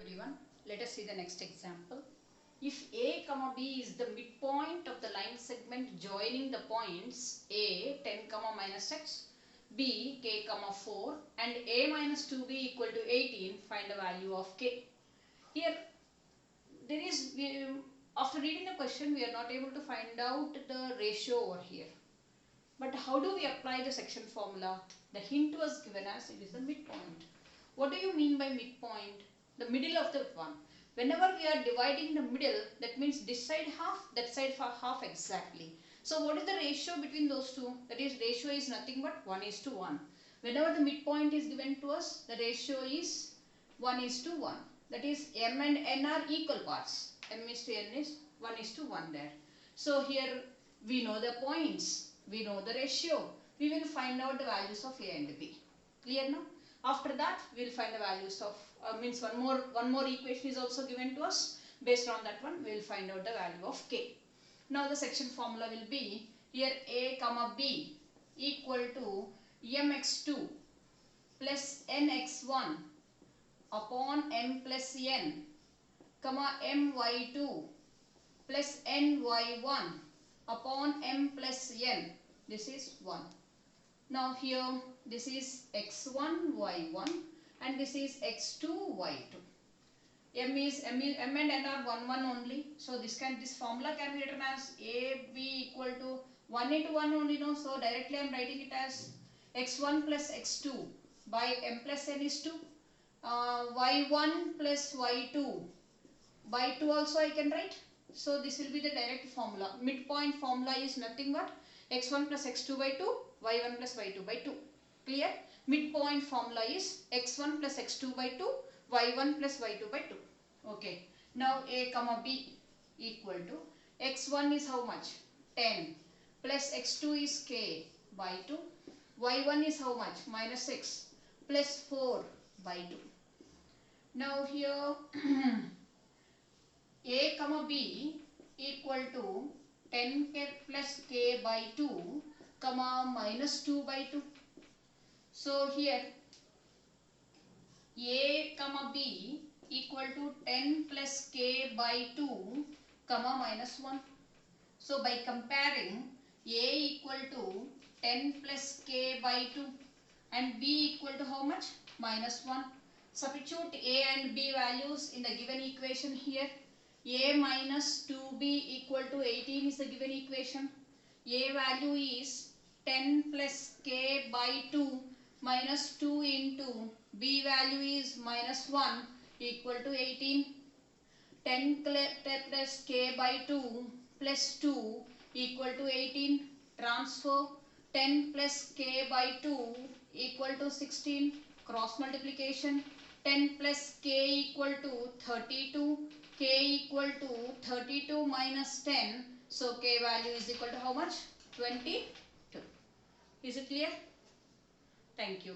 everyone. Let us see the next example. If A comma B is the midpoint of the line segment joining the points A 10 comma minus x, B k comma 4 and A minus 2b equal to 18, find the value of k. Here after reading the question we are not able to find out the ratio over here. But how do we apply the section formula? The hint was given as it is the midpoint. What do you mean by midpoint? The middle of the one. Whenever we are dividing the middle, that means this side half, that side half exactly. So what is the ratio between those two? That is, ratio is nothing but 1:1. Whenever the midpoint is given to us, the ratio is 1:1. That is, m and n are equal parts. M is to n is 1:1 there. So here we know the points. We know the ratio. We will find out the values of A and B. Clear now? After that, we will find the values of, one more equation is also given to us. Based on that one, we will find out the value of K. Now the section formula will be, here A comma B equal to mx2 plus nx1 upon m plus n, comma my2 plus ny1 upon m plus n. This is 1. Now here this is x1 y1 and this is x2 y2. M and n are 1 only. So this formula can be written as a b equal to 1:1 only. No, so directly I am writing it as x1 plus x2 by m plus n is 2. Y1 plus y2 by 2 also I can write. So this will be the direct formula. Midpoint formula is nothing but x1 plus x2 by 2, y1 plus y2 by 2. Clear? Midpoint formula is x1 plus x2 by 2, y1 plus y2 by 2. Okay. Now A comma B equal to x1 is how much? 10 plus x2 is k by 2. Y1 is how much? Minus 6 plus 4 by 2. Now here A comma B equal to 10k plus k by 2 comma minus 2 by 2. So here A comma B equal to 10 plus k by 2 comma minus 1. So by comparing, A equal to 10 plus k by 2 and B equal to how much? Minus 1. Substitute A and B values in the given equation here. A minus 2b equal to 18 is the given equation. A value is 10 plus k by 2 minus 2 into B value is minus 1 equal to 18. 10 plus k by 2 plus 2 equal to 18. Transfer 10 plus k by 2 equal to 16. Cross multiplication. 10 plus k equal to 32. K equal to 32 minus 10. So k value is equal to how much? 22. Is it clear? Thank you.